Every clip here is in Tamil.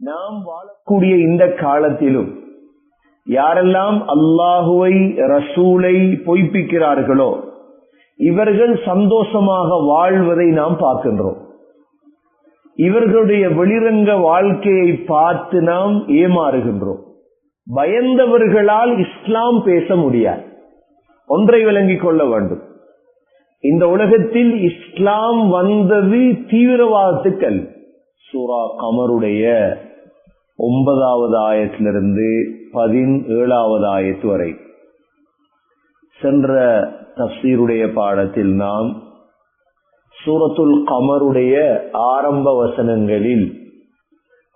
நாம் வாழக்கூடிய இந்த காலத்திலும் யாரெல்லாம் அல்லாஹுவை ரசூலை பொய்ப்பிக்கிறார்களோ இவர்கள் சந்தோஷமாக வாழ்வதை நாம் பார்க்கின்றோம். இவர்களுடைய வெளிரங்க வாழ்க்கையை பார்த்து நாம் ஏமாறுகின்றோம். பயந்தவர்களால் இஸ்லாம் பேச முடியாது. ஒன்றை விளங்கிக் கொள்ள வேண்டும், இந்த உலகத்தில் இஸ்லாம் வந்தது தீவிரவாதத்துக்கள். சூரா கமருடைய 9வது ஆயத்திலிருந்து 17வது ஆயத்து வரை சென்ற தஃசீருடைய பாடத்தில் நாம் சூரத்துல் கமருடைய ஆரம்ப வசனங்களில்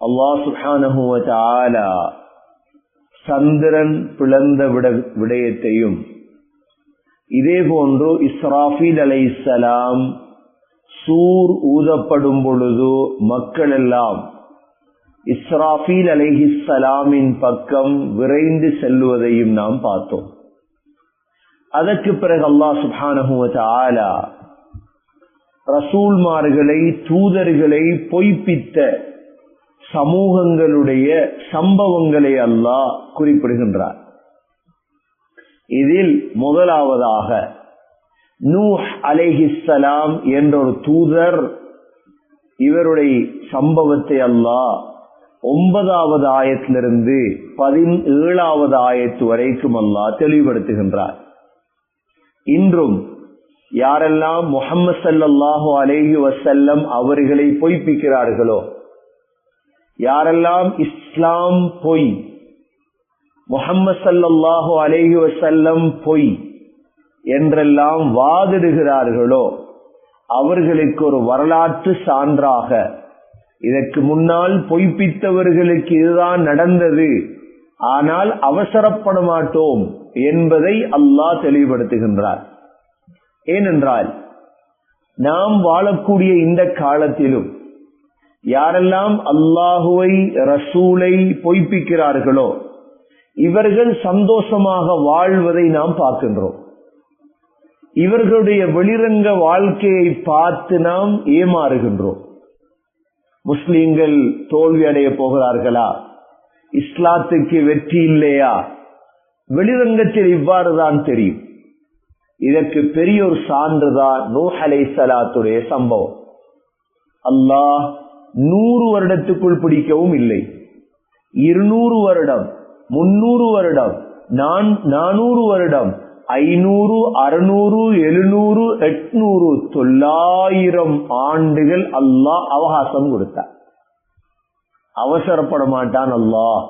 அல்லாஹ் சுப்ஹானஹு வ தஆலா சந்திரன் பிளந்த விடயத்தையும் இதே போன்று இஸ்ராஃபீல் அலைஹிஸ்ஸலாம் சூர் ஊதப்படும் பொழுது மக்கள் எல்லாம் இஸ்ராஃபீல் அலைஹிஸ்ஸலாமின் பக்கம் விரைந்து செல்வதையும் நாம் பார்த்தோம். அதற்கு பிறகு அல்லாஹ் சுப்ஹானஹு வ தஆலா ரசூல்மார்களை தூதர்களை பொய்ப்பித்த சமூகங்களுடைய சம்பவங்களை அல்லாஹ் குறிப்பிடுகின்றார். இதில் முதலாவதாக நூஹ் அலைஹிஸ்ஸலாம் என்ற ஒரு தூதர், இவருடைய சம்பவத்தை அல்லாஹ் 9வது ஆயத்திலிருந்து 17வது ஆயத்து வரைக்கும் அல்லாஹ் தெளிவுபடுத்துகின்றார். இன்றும் யாரெல்லாம் முஹம்மது ஸல்லல்லாஹு அலைஹி வஸல்லம் அவர்களை பொய்ப்பிக்கிறார்களோ, யாரெல்லாம் இஸ்லாம் பொய், முஹம்மது ஸல்லல்லாஹு அலைஹி வஸல்லம் பொய் என்றெல்லாம் வாதிடுகிறார்களோ அவர்களுக்கு ஒரு வரலாற்று சான்றாக இதற்கு முன்னால் பொய்ப்பித்தவர்களுக்கு இதுதான் நடந்தது, ஆனால் அவசரப்பட மாட்டோம் என்பதை அல்லாஹ் தெளிவுபடுத்துகின்றார். ஏனென்றால் நாம் வாழக்கூடிய இந்த காலத்திலும் யாரெல்லாம் அல்லாஹுவை ரசூலை பொய்ப்பிக்கிறார்களோ இவர்கள் சந்தோஷமாக வாழ்வதை நாம் பார்க்கின்றோம். இவர்களுடைய வெளிரங்க வாழ்க்கையை பார்த்து நாம் ஏமாறுகின்றோம். முஸ்லிம்கள் தோல்வி அடைய போகிறார்களா, இஸ்லாத்துக்கு வெற்றி இல்லையா, வெளிரங்கத்தில் இவ்வாறுதான் தெரியும். இதற்கு பெரிய ஒரு சான்றுதான் நூஹ் அலைஹிஸ்ஸலாத்துடைய சம்பவம். அல்லாஹ் 100 வருடத்துக்குள் பிடிக்கவும் இல்லை, 200 வருடம், 300 வருடம், 400 வருடம், 500, 600, 700, 800, 900 ஆண்டுகள் அல்லாஹ் அவகாசம் கொடுத்தார். அவசரப்பட மாட்டான் அல்லாஹ்.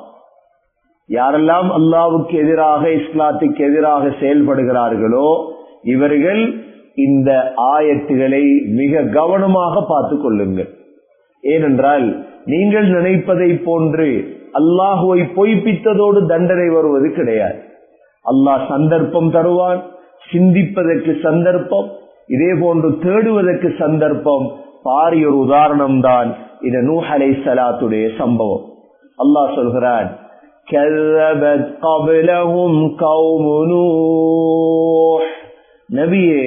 யாரெல்லாம் அல்லாஹ்வுக்கு எதிராக இஸ்லாத்துக்கு எதிராக செயல்படுகிறார்களோ இவர்கள் இந்த ஆயத்துகளை மிக கவனமாக பார்த்துக் கொள்ளுங்கள். ஏனென்றால் நீங்கள் நினைப்பதை போன்று அல்லாஹுவை பொய்ப்பித்ததோடு தண்டனை வருவது கிடையாது. அல்லாஹ் சந்தர்ப்பம் தருவான், சிந்திப்பதற்கு சந்தர்ப்பம், இதே போன்று தேடுவதற்கு சந்தர்ப்பம். பாரிய ஒரு உதாரணம் தான் இந்த நூஹ் அலைஹிஸ்ஸலாத்துடைய சம்பவம். அல்லாஹ் சொல்கிறான், கذبت قبلهم قوم نوح. நபியே,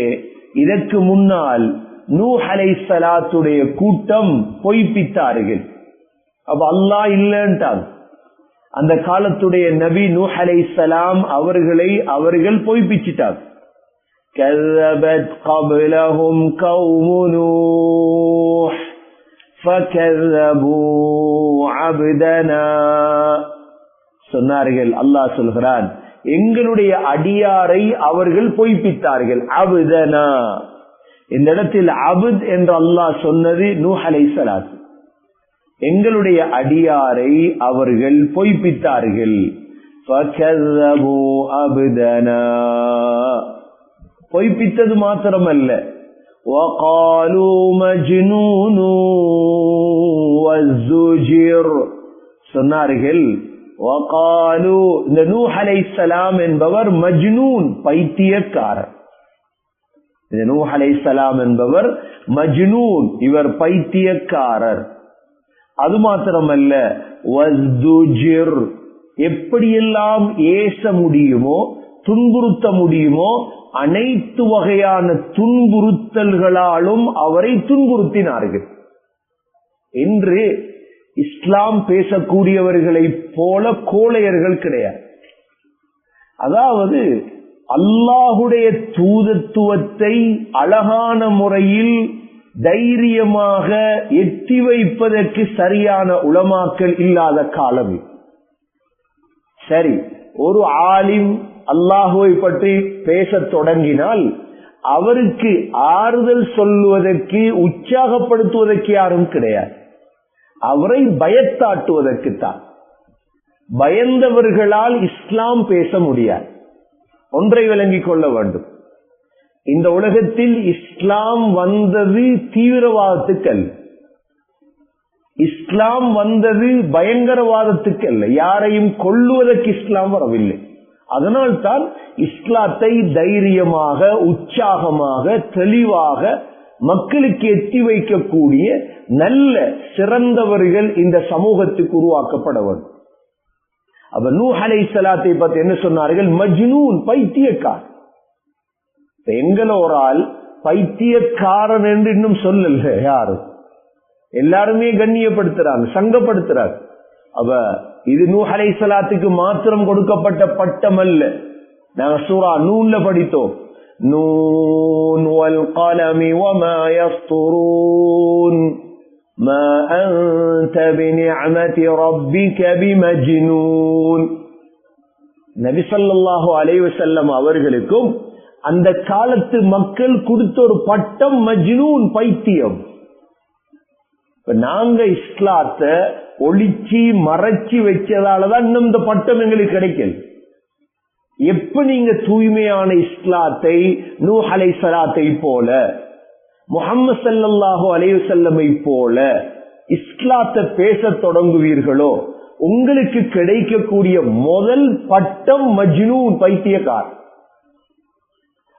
இதற்கு முன்னால் நூஹ் அலைஹிஸ்ஸலாத்துடைய கூட்டம் பொய்ப்பித்தார்கள். அப்ப அல்லாஹ் இல்லைன்றான். அந்த காலத்துடைய நபி நூஹ் அலைஹிஸ்ஸலாம் அவர்கள் பொய்ப்பிச்சிட்டார். كذبت قبلهم قوم نوح فكذبوا عبدنا. சொன்னார்கள், அல்லாஹ் சொல்கிறான், எங்களுடைய அடியாரை அவர்கள் பொய்ப்பித்தார்கள். அபுதனா, இந்த இடத்தில் அபுத் என்று அல்லாஹ் சொன்னது நூஹ் அலைஹிஸ்ஸலாம். எங்களுடைய அடியாரை அவர்கள் பொய்ப்பித்தார்கள். فكذبوا عبدنا, பொய்ப்பித்தது மாத்திரமல்ல, وقالوا مجنون والزجر, சொன்னார்கள். وقالوا, இந்த நூஹ் அலைஹிஸ்ஸலாம் என்பவர் மஜ்னூன், பைத்தியக்காரர். இந்த நூஹ் அலைஹிஸ்ஸலாம் என்பவர் மஜ்னூன், இவர் பைத்தியக்காரர். அது மாத்திரமல்ல, வஸ்துஜிர், எப்படியெல்லாம் ஏச முடியுமோ துன்புறுத்த முடியுமோ அனைத்து வகையான துன்புறுத்தல்களாலும் அவரை துன்புறுத்தினார்கள். இன்று இஸ்லாம் பேசக்கூடியவர்களை போல கோழையர்கள் கிடையாது. அதாவது அல்லாஹுடைய தூதத்துவத்தை அழகான முறையில் தைரியமாக எட்டி வைப்பதற்கு சரியான உலமாக்கள் இல்லாத காலம். சரி, ஒரு ஆலிம் அல்லாஹுவை பற்றி பேசத் தொடங்கினால் அவருக்கு ஆறுதல் சொல்லுவதற்கு, உற்சாகப்படுத்துவதற்கு யாரும் கிடையாது. அவரை பயத்தாட்டுவதற்குத்தான். பயந்தவர்களால் இஸ்லாம் பேச முடியாது. ஒன்றை விளங்கிக் கொள்ள வேண்டும், இந்த உலகத்தில் இஸ்லாம் வந்தது தீவிரவாதத்துக்கு அல்ல, இஸ்லாம் வந்தது பயங்கரவாதத்துக்கு அல்ல, யாரையும் கொல்லுவதற்கு இஸ்லாம் வரவில்லை. அதனால்தான் இஸ்லாத்தை தைரியமாக, உற்சாகமாக, தெளிவாக மக்களுக்கு எத்தி வைக்கக்கூடிய நல்ல சிறந்தவர்கள் இந்த சமூகத்துக்கு உருவாக்கப்பட வேண்டும். அப்ப நூஹ் அலைஹிஸ்ஸலாத்தை பத்தி என்ன சொன்னார்கள்? மஜ்னூன், பைத்தியக்காரன். எங்களை ஒரு ஆள் பைத்தியக்காரன் என்று இன்னும் சொல்லல யாரும், எல்லாருமே கண்ணியப்படுத்துறாங்க, சங்கப்படுத்துறாங்க. அப்ப இது நூஹ் அலைஹிஸ்ஸலாத்துக்கு மாத்திரம் கொடுக்கப்பட்ட பட்டம் அல்ல. நாங்க சூரா நூன்ல படித்தோம், நூன் வல் கலமி வமா யஸ்துரூன் மா அன்த பிநிஅமதி ரப்பிக பிமஜ்னூன். நபி ஸல்லல்லாஹு அலைஹி வஸல்லம் அவர்களுக்கும் அந்த காலத்து மக்கள் கொடுத்த ஒரு பட்டம் மஜ்னூன், பைத்தியம். நாங்க இஸ்லாத்தை ஒளிச்சி மறைச்சி வச்சதாலதான் இன்னும் இந்த பட்டம் எங்களுக்கு கிடைக்கல. எப்ப நீங்க தூய்மையான இஸ்லாத்தை நூஹ் அலைஹிஸ்ஸலாத்தை போல, முஹம்மது ஸல்லல்லாஹு அலைஹி வஸல்லமை போல இஸ்லாத்தை பேச தொடங்குவீர்களோ உங்களுக்கு கிடைக்கக்கூடிய முதல் பட்டம் மஜ்னூன், பைத்தியக்கார்.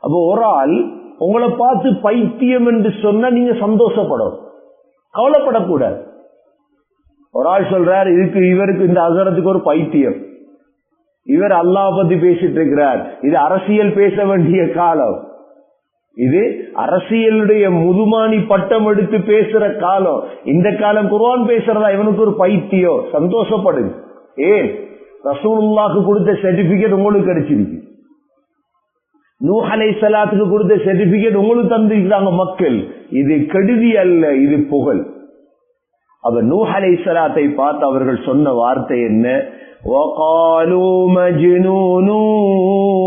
அப்போ ஒரு ஆள் உங்களை பார்த்து பைத்தியம் என்று சொன்னா நீங்க சந்தோஷப்படும், கவலைப்படக்கூடாது. ஒரு ஆள் சொல்றார், இவருக்கு இந்த அசரத்துக்கு ஒரு பைத்தியம், இவர் அல்லாஹ் பத்தி பேசிட்டு இருக்கிறார், இது அரசியல் பேச வேண்டிய காலம், இது அரசியலுடைய முதுமானி பட்டம் எடுத்து பேசுற காலம், இந்த காலம் குர்ஆன் பேசுறதா, இவனுக்கு ஒரு பைத்தியம். சந்தோஷப்படுங்க. ஏன்? ரசூலுல்லாஹ்க்கு கொடுத்த சர்டிபிகேட் உங்களுக்கு கிடைச்சிருக்கு, நூஹ் அலைஹிஸ்ஸலாத்துக்கு கொடுத்த சர்டிபிகேட் உங்களுக்கு தந்திருக்கிறாங்க மக்கள். இது கெடுதி அல்ல, இது புகழ். அப்ப நூஹ் அலைஹிஸ்ஸலாத்தை பார்த்து அவர்கள் சொன்ன வார்த்தை என்ன? وَقَالُوا مَجْنُونٌ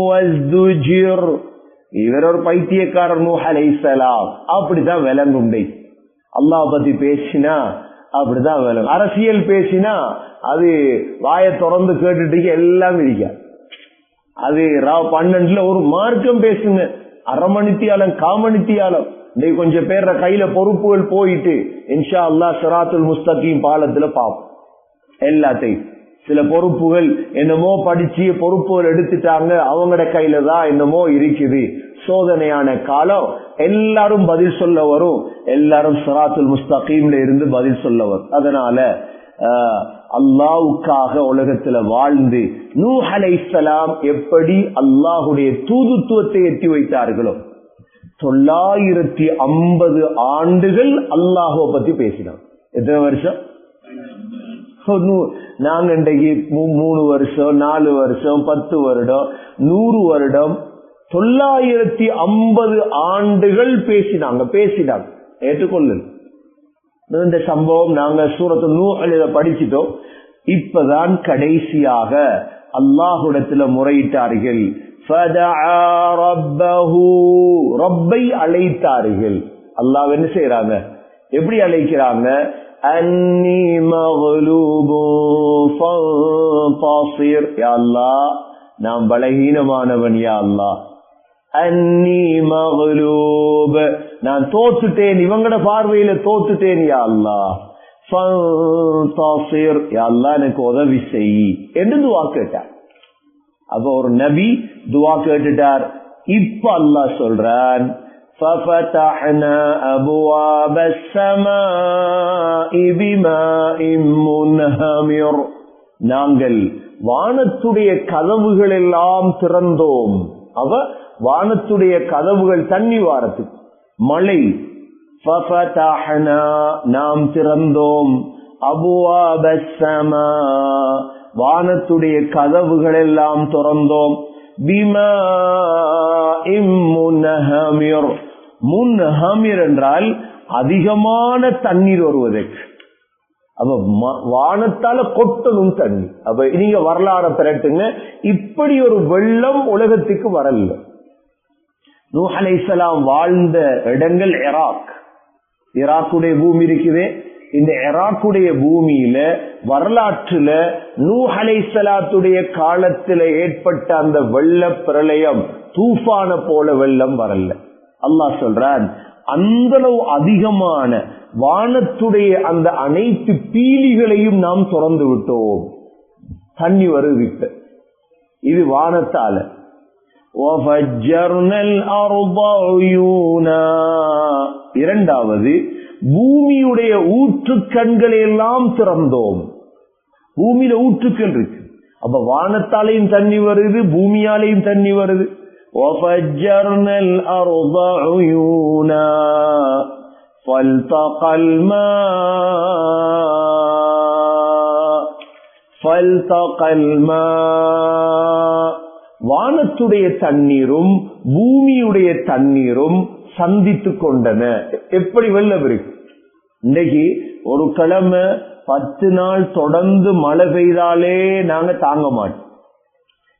وَازْدُجِرَ. இவர் ஒரு பைத்தியக்காரர் நூஹ் அலைஹிஸ்ஸலாம். அப்படிதான் விளங்கும். அல்லாஹ் பத்தி பேசினா அப்படிதான் விளங்கும். அரசியல் பேசினா அது வாயை திறந்து கேட்டுட்டு எல்லாம் இருக்க. அது 12 ஒரு மார்க்கம் பேசுங்க, அரை மணித்தியாலம், காமணித்தியாலம். கொஞ்சம் பேர கையில பொறுப்புகள் போயிட்டு இன்ஷா அல்லாஹ் சிராத்துல் முஸ்தகீம் பாலத்துல பாப்போம் எல்லாத்தையும். சில பொறுப்புகள் என்னமோ படிச்சு பொறுப்புகள் எடுத்துட்டாங்க, அவங்களோட கையில தான் என்னமோ இருக்குது. சோதனையான காலம், எல்லாரும் பதில் சொல்ல வரும், எல்லாரும் சிராத்துல் முஸ்தகீம்ல இருந்து பதில் சொல்ல வரும். அதனால அல்லாஹ்வுக்காக உலகத்துல வாழ்ந்து நூஹ் அலைஹிஸ்ஸலாம் எப்படி அல்லாஹுடைய தூதுத்துவத்தை எத்தி வைத்தார்களோ 950 ஆண்டுகள் அல்லாஹ்வை பத்தி பேசினோம். எத்தனை வருஷம்? நாங்க இன்றைக்கு 3 வருஷம், 4 வருஷம், 10 வருடம், 100 வருடம், 950 ஆண்டுகள் பேசினாங்க. ஏற்றுக்கொள்ளு. இந்த சம்பவம் நாங்க சூரத்து நூஹ்ல படிச்சிட்டோம். இப்பதான் கடைசியாக அல்லாஹ்விடத்துல முறையிட்டார்கள். ரப்பை அழைத்தார்கள். அல்லாஹ் என்ன செய்யறாங்க? எப்படி அழைக்கிறாங்க? அன்னி மக்லூபுன் ஃபன்தஸிர். யா அல்லாஹ், நான் பலகீனமானவன். யா அல்லாஹ், அன்னி மக்லூப், நான் தோத்துட்டேன், இவங்கட பார்வையில தோத்துட்டேன். யா அல்லாஹ், ஃபன்தஸிர், யா அல்லாஹ் எனக்கு உதவி செய் என்று துஆ கேட்டார். அப்ப ஒரு நபி துஆ கேட்டுட்டார். இப்ப அல்லாஹ் சொல்றான், فَفَتَحْنَا أَبْوَابَ السَّمَاءِ بِمَاءٍ مُنْهَمِرٍ. நாங்கள் வானத்துடைய கதவுகள் எல்லாம் திறந்தோம். அவ வானத்துடைய கதவுகள் தண்ணி வாரத்துக்கு மழை. فَفَتَحْنَا, நாம் திறந்தோம். அபுவாபஸ் ஸமா, வானத்துடைய கதவுகள் எல்லாம் திறந்தோம். பிமாஇம் முன்ஹமிர், முன்ஹமிர் என்றால் அதிகமான தண்ணீர் வருவதற்கு. அப்ப வானத்தால கொட்டணும் தண்ணி. அப்ப நீங்க வரலாறு திரட்டுங்க, இப்படி ஒரு வெள்ளம் உலகத்துக்கு வரல. நூஹ் அலைஹிஸ்ஸலாம் வாழ்ந்த இடங்கள் ஈராக்குடைய பூமி இருக்குது. இந்த ஈராக்குடைய பூமியில வரலாற்றுல நூஹ் அலைஹிஸ்ஸலாத்துடைய காலத்துல ஏற்பட்ட அந்த வெள்ள பிரளயம் தூஃபான போல வெள்ளம் வரல. அல்லாஹ் சொல்றான், அந்த அதிகமான வானத்துடைய அந்த அனைத்து பீலிகளையும் நாம் திறந்து விட்டோம், தண்ணி வருது. இது வானத்தால. இரண்டாவது, பூமியுடைய ஊற்று கண்களை எல்லாம் திறந்தோம். பூமியில ஊற்றுக்கள் இருக்கு. அப்ப வானத்தாலையும் தண்ணி வருது, பூமியாலையும் தண்ணி வருது. وَفَجَّرْنَا الْأَرْضَ عُيُونًا فَالْتَقَى الْمَاءُ, வானத்துடைய தண்ணீரும் பூமியுடைய தண்ணீரும் சந்தித்து கொண்டன. எப்படி வெள்ளம் இருக்கு? இன்னைக்கு ஒரு கிழமை 10 நாள் தொடர்ந்து மழை பெய்தாலே நாங்க தாங்க மாட்டோம்.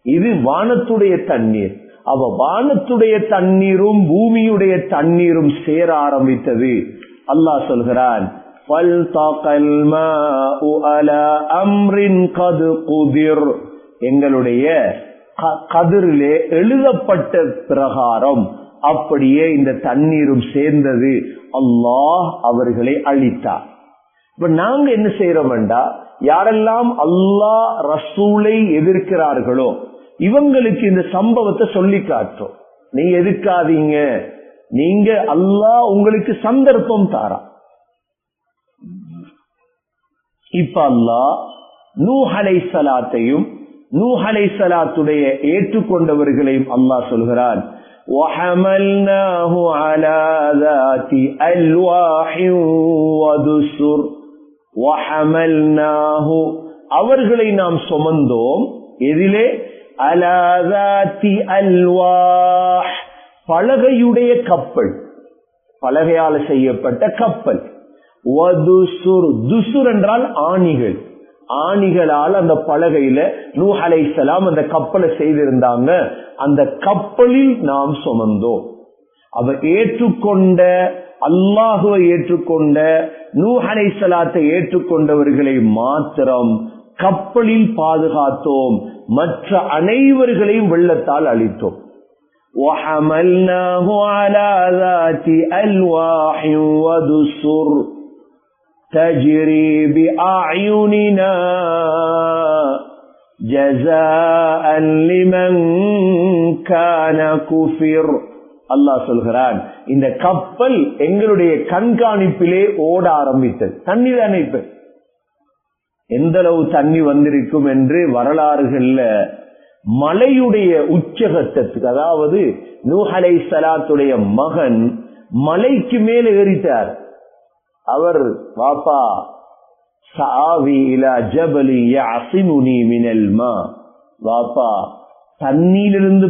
இது வானத்துடைய தண்ணீர். அவ வானத்துடைய தண்ணீரும் பூமியுடைய தண்ணீரும் சேர ஆரம்பித்தது. அல்லாஹ் சொல்கிறான், எங்களுடைய கதிரிலே எழுதப்பட்ட பிரகாரம் அப்படியே இந்த தண்ணீரும் சேர்ந்தது. அல்லாஹ் அவர்களை அழித்தார். இப்ப நாங்க என்ன செய்யறோம்டா, யாரெல்லாம் அல்லாஹ் ரசூலை எதிர்க்கிறார்களோ இவங்களுக்கு இந்த சம்பவத்தை சொல்லி காட்டும். நீங்க எதிர்க்காதீங்க, நீங்க அல்லாஹ் உங்களுக்கு சந்தர்ப்பம் தாரா. இப்ப அல்லாஹ் நூஹ் அலைஹிஸ்ஸலாத்தையும் நூஹ் அலைஹிஸ்ஸலாத்துடைய ஏற்றுக்கொண்டவர்களையும் அல்லாஹ் சொல்கிறான், وَحَمَلْنَاهُ عَلَى ذَاتِ أَلْوَاحٍ وَدُسُرٍ وَحَمَلْنَاهُ, அவர்களை நாம் சுமந்தோம். எதிலே? அலா ذَاتِ أَلْوَاحٍ, பலகையுடைய கப்பல், பலகையால் செய்யப்பட்ட கப்பல். வதுசுர், துசுர் என்றால் ஆணிகள். ஆணிகளால் அந்த பலகையில நூஹ் அலைஹிஸ்ஸலாம் அந்த கப்பலை செய்திருந்தாங்க. அந்த கப்பலில் நாம் சுமந்தோம். அவர் ஏற்றுக்கொண்ட, அல்லாஹுவை ஏற்றுக்கொண்ட, நூஹ் அலைஹிஸ்ஸலாத்தை ஏற்றுக்கொண்டவர்களை மாத்திரம் கப்பலில் பாதுகாத்தோம். மற்ற அனைவர்களையும் வெள்ளத்தால் அழித்தோம். وَحَمَلْنَاهُ عَلَى ذَاتِ أَلْوَاحٍ وَدُسُرٍ تَجْرِي بِأَعْيُنِنَا جَزَاءً لِمَنْ كَانَ كُفِرَ. அல்லாஹ் சொல்கிறான், இந்த கப்பல் எங்களுடைய கண்காணிப்பிலே ஓட ஆரம்பித்தது. தண்ணி தானே இப்ப எந்த அளவு தண்ணி வந்திருக்கும் என்று வரலாறுகள்ல மலையுடைய உச்சகட்டத்துக்கு, அதாவது நூஹ் அலைஹிஸ்ஸலாத்துடைய மகன் மலைக்கு மேல ஏறிட்டார். அவர், வாப்பா சாவி இலா ஜபலி யஅஸிமுனி மினல் மா, வாப்பா தண்ணீரிலிருந்து